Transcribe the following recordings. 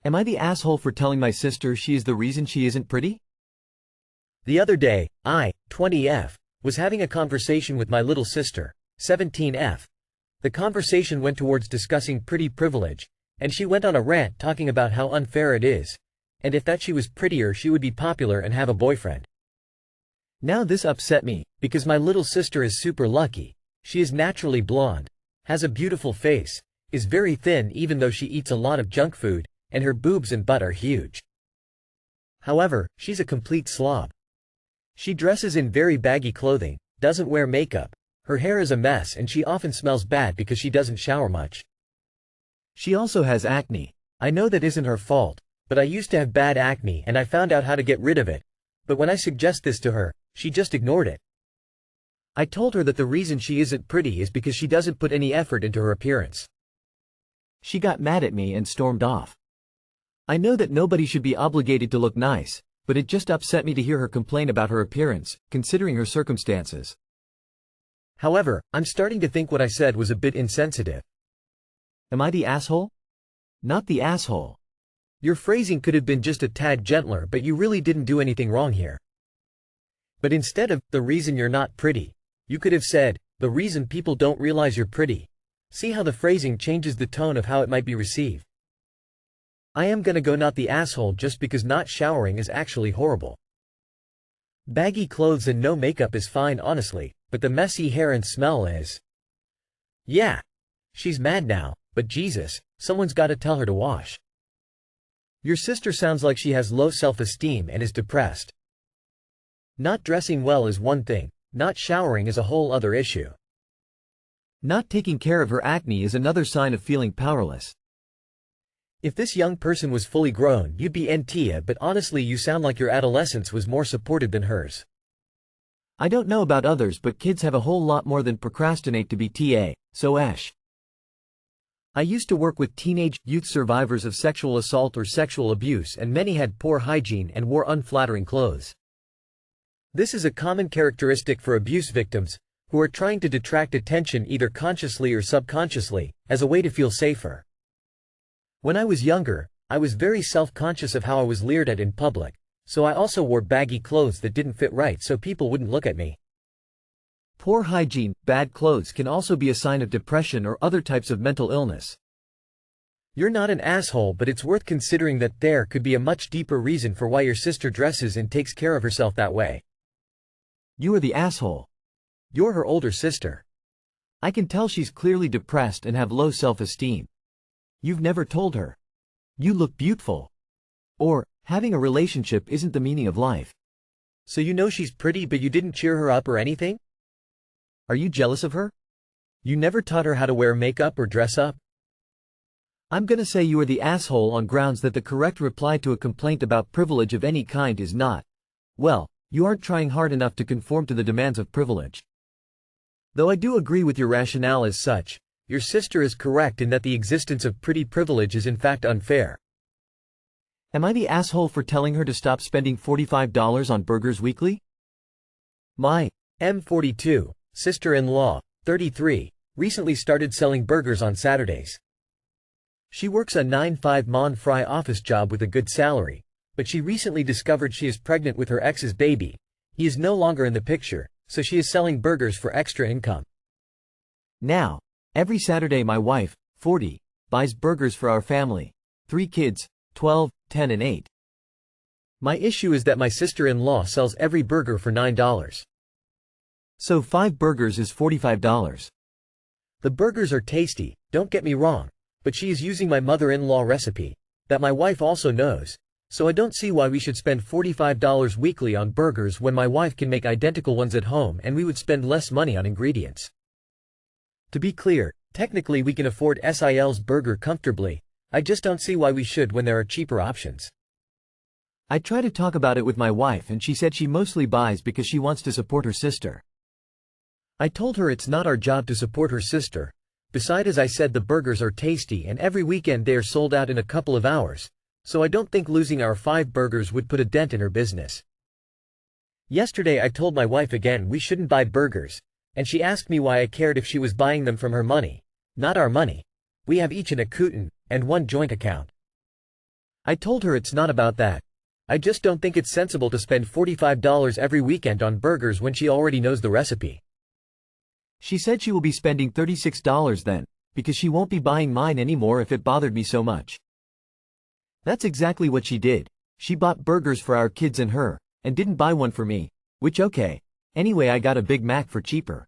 Am I the asshole for telling my sister she is the reason she isn't pretty? The other day, I, 20F, was having a conversation with my little sister, 17F. The conversation went towards discussing pretty privilege, and she went on a rant talking about how unfair it is, and if that she was prettier she would be popular and have a boyfriend. Now this upset me, because my little sister is super lucky. She is naturally blonde, has a beautiful face, is very thin even though she eats a lot of junk food, and her boobs and butt are huge. However, she's a complete slob. She dresses in very baggy clothing, doesn't wear makeup, her hair is a mess and she often smells bad because she doesn't shower much. She also has acne. I know that isn't her fault, but I used to have bad acne and I found out how to get rid of it, but when I suggest this to her, she just ignored it. I told her that the reason she isn't pretty is because she doesn't put any effort into her appearance. She got mad at me and stormed off. I know that nobody should be obligated to look nice, but it just upset me to hear her complain about her appearance, considering her circumstances. However, I'm starting to think what I said was a bit insensitive. Am I the asshole? Not the asshole. Your phrasing could have been just a tad gentler, but you really didn't do anything wrong here. But instead of, the reason you're not pretty, you could have said, the reason people don't realize you're pretty. See how the phrasing changes the tone of how it might be received. I am gonna go not the asshole just because not showering is actually horrible. Baggy clothes and no makeup is fine honestly, but the messy hair and smell is. Yeah. She's mad now, but Jesus, someone's gotta tell her to wash. Your sister sounds like she has low self-esteem and is depressed. Not dressing well is one thing, not showering is a whole other issue. Not taking care of her acne is another sign of feeling powerless. If this young person was fully grown, you'd be Antia, but honestly you sound like your adolescence was more supported than hers. I don't know about others, but kids have a whole lot more than procrastinate to be TA, so I used to work with teenage youth survivors of sexual assault or sexual abuse, and many had poor hygiene and wore unflattering clothes. This is a common characteristic for abuse victims, who are trying to detract attention either consciously or subconsciously, as a way to feel safer. When I was younger, I was very self-conscious of how I was leered at in public, so I also wore baggy clothes that didn't fit right so people wouldn't look at me. Poor hygiene, bad clothes can also be a sign of depression or other types of mental illness. You're not an asshole, but it's worth considering that there could be a much deeper reason for why your sister dresses and takes care of herself that way. You are the asshole. You're her older sister. I can tell she's clearly depressed and have low self-esteem. You've never told her. You look beautiful. Or, having a relationship isn't the meaning of life. So you know she's pretty but you didn't cheer her up or anything? Are you jealous of her? You never taught her how to wear makeup or dress up? I'm gonna say you are the asshole on grounds that the correct reply to a complaint about privilege of any kind is not, well, you aren't trying hard enough to conform to the demands of privilege. Though I do agree with your rationale as such, your sister is correct in that the existence of pretty privilege is in fact unfair. Am I the asshole for telling her to stop spending $45 on burgers weekly? My M42 sister-in-law, 33, recently started selling burgers on Saturdays. She works a 9-5 Mon Fry office job with a good salary, but she recently discovered she is pregnant with her ex's baby. He is no longer in the picture, so she is selling burgers for extra income. Now, every Saturday my wife, 40, buys burgers for our family, 3 kids, 12, 10 and 8. My issue is that my sister-in-law sells every burger for $9. So 5 burgers is $45. The burgers are tasty, don't get me wrong, but she is using my mother-in-law recipe, that my wife also knows, so I don't see why we should spend $45 weekly on burgers when my wife can make identical ones at home and we would spend less money on ingredients. To be clear, technically we can afford SIL's burger comfortably, I just don't see why we should when there are cheaper options. I try to talk about it with my wife and she said she mostly buys because she wants to support her sister. I told her it's not our job to support her sister. Besides, as I said, the burgers are tasty and every weekend they are sold out in a couple of hours, so I don't think losing our 5 burgers would put a dent in her business. Yesterday I told my wife again we shouldn't buy burgers, and she asked me why I cared if she was buying them from her money. Not our money. We have each an accoutant, and one joint account. I told her it's not about that. I just don't think it's sensible to spend $45 every weekend on burgers when she already knows the recipe. She said she will be spending $36 then, because she won't be buying mine anymore if it bothered me so much. That's exactly what she did. She bought burgers for our kids and her, and didn't buy one for me, which okay. Anyway, I got a Big Mac for cheaper.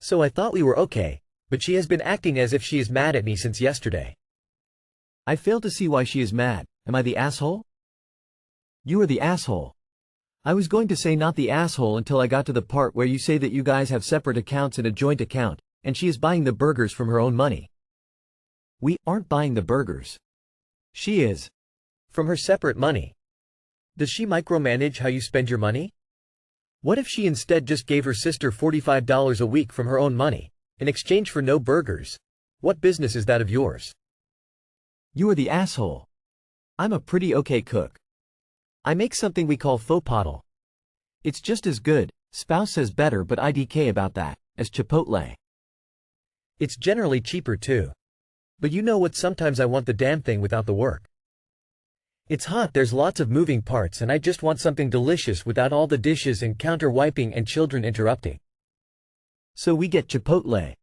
So I thought we were okay, but she has been acting as if she is mad at me since yesterday. I fail to see why she is mad. Am I the asshole? You are the asshole. I was going to say not the asshole until I got to the part where you say that you guys have separate accounts and a joint account, and she is buying the burgers from her own money. We aren't buying the burgers. She is. From her separate money. Does she micromanage how you spend your money? What if she instead just gave her sister $45 a week from her own money, in exchange for no burgers? What business is that of yours? You are the asshole. I'm a pretty okay cook. I make something we call faux pottle. It's just as good, spouse says better but IDK about that, as Chipotle. It's generally cheaper too. But you know what, sometimes I want the damn thing without the work. It's hot, there's lots of moving parts, and I just want something delicious without all the dishes and counter wiping and children interrupting. So we get Chipotle.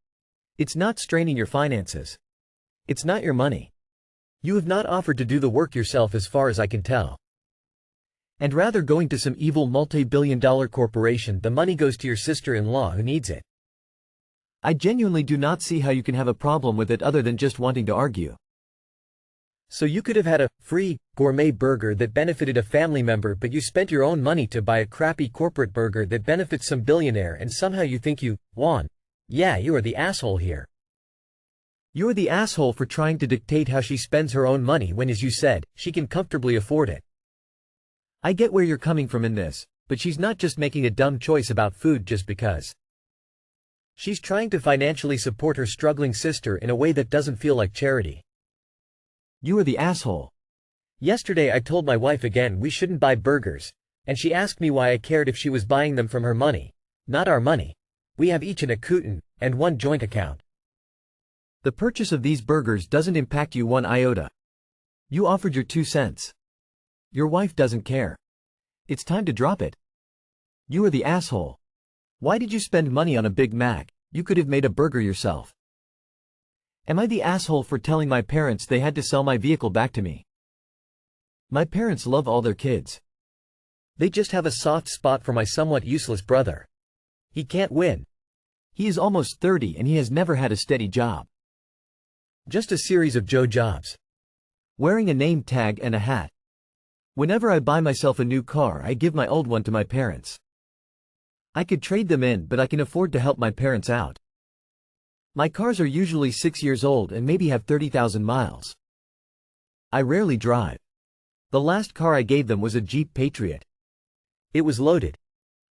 It's not straining your finances. It's not your money. You have not offered to do the work yourself as far as I can tell. And rather going to some evil multi-billion-dollar corporation, the money goes to your sister-in-law who needs it. I genuinely do not see how you can have a problem with it other than just wanting to argue. So you could have had a free, gourmet burger that benefited a family member, but you spent your own money to buy a crappy corporate burger that benefits some billionaire, and somehow you think you won. Yeah, you are the asshole here. You are the asshole for trying to dictate how she spends her own money when, as you said, she can comfortably afford it. I get where you're coming from in this, but she's not just making a dumb choice about food just because. She's trying to financially support her struggling sister in a way that doesn't feel like charity. You are the asshole. Yesterday I told my wife again we shouldn't buy burgers, and she asked me why I cared if she was buying them from her money, not our money. We have each an account and one joint account. The purchase of these burgers doesn't impact you one iota. You offered your 2 cents. Your wife doesn't care. It's time to drop it. You are the asshole. Why did you spend money on a Big Mac? You could have made a burger yourself. Am I the asshole for telling my parents they had to sell my vehicle back to me? My parents love all their kids. They just have a soft spot for my somewhat useless brother. He can't win. He is almost 30 and he has never had a steady job. Just a series of Joe jobs. Wearing a name tag and a hat. Whenever I buy myself a new car, I give my old one to my parents. I could trade them in, but I can afford to help my parents out. My cars are usually 6 years old and maybe have 30,000 miles. I rarely drive. The last car I gave them was a Jeep Patriot. It was loaded.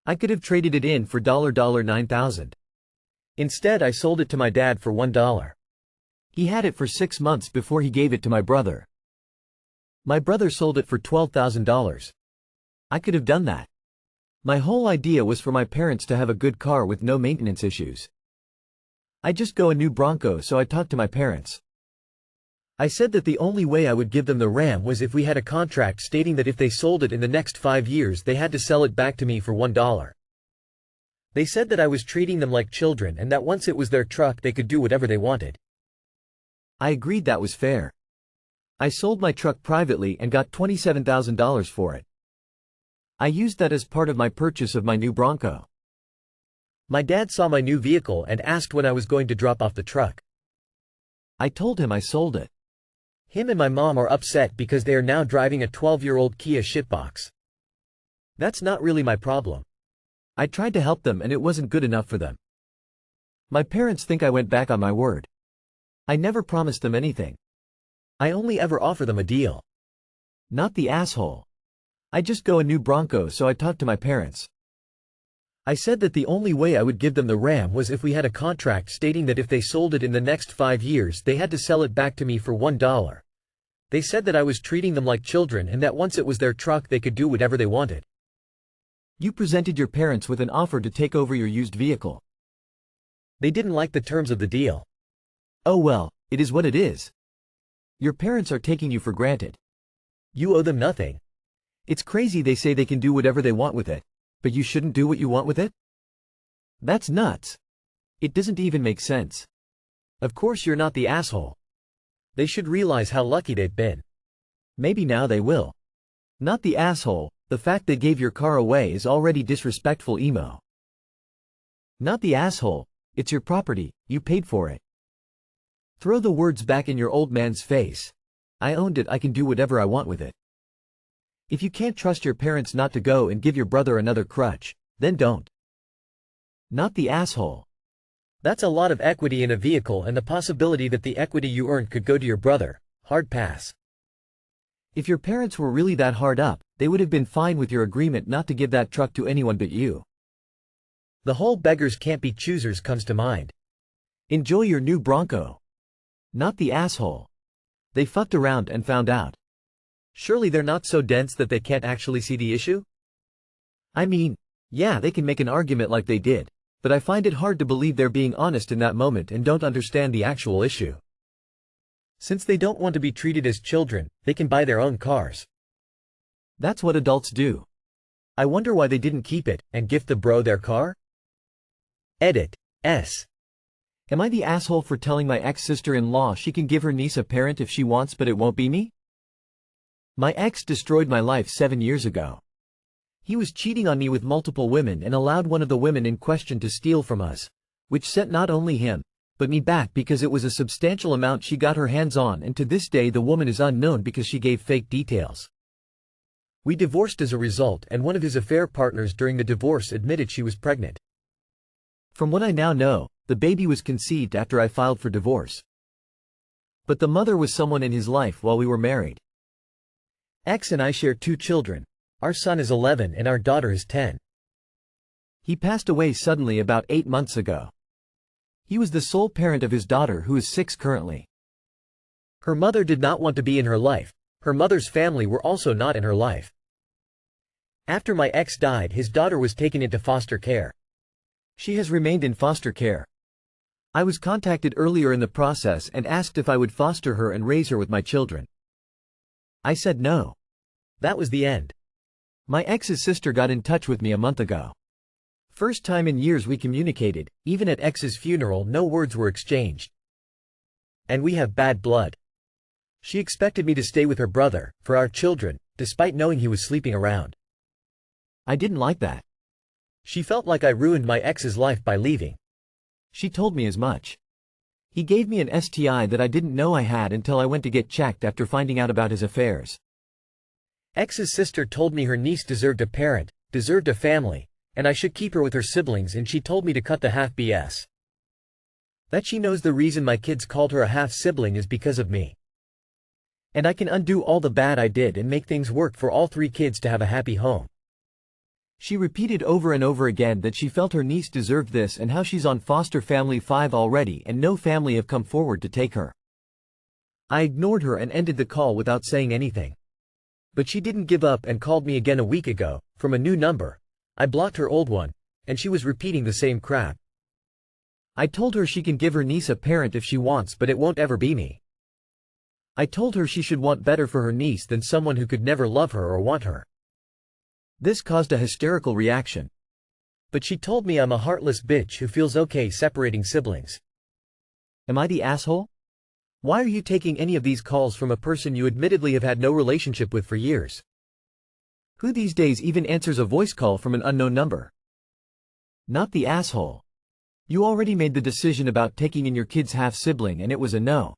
I could have traded it in for $9,000. Instead, I sold it to my dad for $1. He had it for 6 months before he gave it to my brother. My brother sold it for $12,000. I could have done that. My whole idea was for my parents to have a good car with no maintenance issues. I just got a new Bronco, so I talked to my parents. I said that the only way I would give them the Ram was if we had a contract stating that if they sold it in the next 5 years they had to sell it back to me for $1. They said that I was treating them like children and that once it was their truck they could do whatever they wanted. I agreed that was fair. I sold my truck privately and got $27,000 for it. I used that as part of my purchase of my new Bronco. My dad saw my new vehicle and asked when I was going to drop off the truck. I told him I sold it. Him and my mom are upset because they are now driving a 12-year-old Kia shitbox. That's not really my problem. I tried to help them and it wasn't good enough for them. My parents think I went back on my word. I never promised them anything. I only ever offer them a deal. Not the asshole. I just got a new Bronco, so I talked to my parents. I said that the only way I would give them the Ram was if we had a contract stating that if they sold it in the next 5 years they had to sell it back to me for $1. They said that I was treating them like children and that once it was their truck they could do whatever they wanted. You presented your parents with an offer to take over your used vehicle. They didn't like the terms of the deal. Oh well, it is what it is. Your parents are taking you for granted. You owe them nothing. It's crazy they say they can do whatever they want with it. But you shouldn't do what you want with it? That's nuts. It doesn't even make sense. Of course you're not the asshole. They should realize how lucky they've been. Maybe now they will. Not the asshole, the fact they gave your car away is already disrespectful emo. Not the asshole, it's your property, you paid for it. Throw the words back in your old man's face. I owned it, I can do whatever I want with it. If you can't trust your parents not to go and give your brother another crutch, then don't. Not the asshole. That's a lot of equity in a vehicle and the possibility that the equity you earned could go to your brother. Hard pass. If your parents were really that hard up, they would have been fine with your agreement not to give that truck to anyone but you. The whole beggars can't be choosers comes to mind. Enjoy your new Bronco. Not the asshole. They fucked around and found out. Surely they're not so dense that they can't actually see the issue? I mean, yeah, they can make an argument like they did, but I find it hard to believe they're being honest in that moment and don't understand the actual issue. Since they don't want to be treated as children, they can buy their own cars. That's what adults do. I wonder why they didn't keep it and gift the bro their car? Edit. S. Am I the asshole for telling my ex-sister-in-law she can give her niece a parent if she wants but it won't be me? My ex destroyed my life 7 years ago. He was cheating on me with multiple women and allowed one of the women in question to steal from us, which sent not only him, but me back because it was a substantial amount she got her hands on, and to this day the woman is unknown because she gave fake details. We divorced as a result, and one of his affair partners during the divorce admitted she was pregnant. From what I now know, the baby was conceived after I filed for divorce. But the mother was someone in his life while we were married. Ex and I share 2 children. Our son is 11 and our daughter is 10. He passed away suddenly about 8 months ago. He was the sole parent of his daughter, who is 6 currently. Her mother did not want to be in her life. Her mother's family were also not in her life. After my ex died, his daughter was taken into foster care. She has remained in foster care. I was contacted earlier in the process and asked if I would foster her and raise her with my children. I said no. That was the end. My ex's sister got in touch with me a month ago. First time in years we communicated, even at ex's funeral no words were exchanged. And we have bad blood. She expected me to stay with her brother, for our children, despite knowing he was sleeping around. I didn't like that. She felt like I ruined my ex's life by leaving. She told me as much. He gave me an STI that I didn't know I had until I went to get checked after finding out about his affairs. Ex's sister told me her niece deserved a parent, deserved a family, and I should keep her with her siblings, and she told me to cut the half BS. That she knows the reason my kids called her a half-sibling is because of me. And I can undo all the bad I did and make things work for all 3 kids to have a happy home. She repeated over and over again that she felt her niece deserved this and how she's on foster family 5 already and no family have come forward to take her. I ignored her and ended the call without saying anything. But she didn't give up and called me again a week ago, from a new number. I blocked her old one, and she was repeating the same crap. I told her she can give her niece a parent if she wants, but it won't ever be me. I told her she should want better for her niece than someone who could never love her or want her. This caused a hysterical reaction. But she told me I'm a heartless bitch who feels okay separating siblings. Am I the asshole? Why are you taking any of these calls from a person you admittedly have had no relationship with for years? Who these days even answers a voice call from an unknown number? Not the asshole. You already made the decision about taking in your kid's half-sibling and it was a no.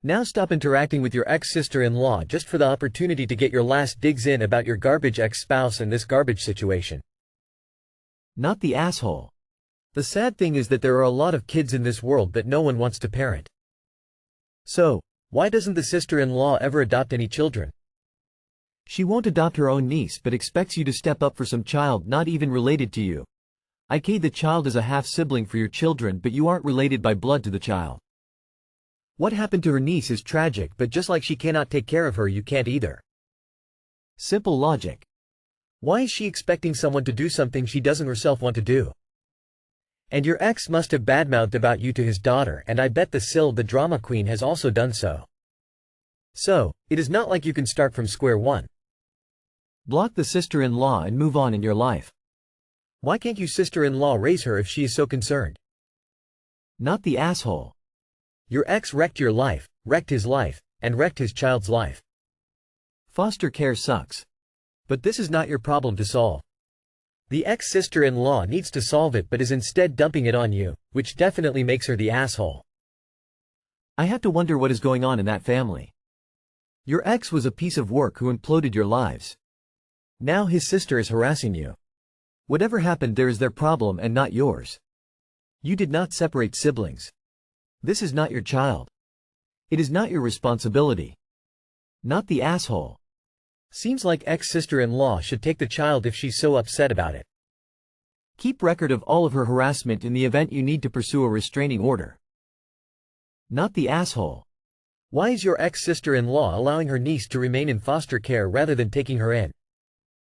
Now stop interacting with your ex-sister-in-law just for the opportunity to get your last digs in about your garbage ex-spouse and this garbage situation. Not the asshole. The sad thing is that there are a lot of kids in this world that no one wants to parent. So, why doesn't the sister-in-law ever adopt any children? She won't adopt her own niece but expects you to step up for some child not even related to you. Okay, the child is a half-sibling for your children but you aren't related by blood to the child. What happened to her niece is tragic, but just like she cannot take care of her, you can't either. Simple logic. Why is she expecting someone to do something she doesn't herself want to do? And your ex must have badmouthed about you to his daughter, and I bet the SIL, the drama queen, has also done so. So, it is not like you can start from square one. Block the sister-in-law and move on in your life. Why can't you sister-in-law raise her if she is so concerned? Not the asshole. Your ex wrecked your life, wrecked his life, and wrecked his child's life. Foster care sucks. But this is not your problem to solve. The ex-sister-in-law needs to solve it but is instead dumping it on you, which definitely makes her the asshole. I have to wonder what is going on in that family. Your ex was a piece of work who imploded your lives. Now his sister is harassing you. Whatever happened there is their problem and not yours. You did not separate siblings. This is not your child. It is not your responsibility. Not the asshole. Seems like ex-sister-in-law should take the child if she's so upset about it. Keep record of all of her harassment in the event you need to pursue a restraining order. Not the asshole. Why is your ex-sister-in-law allowing her niece to remain in foster care rather than taking her in?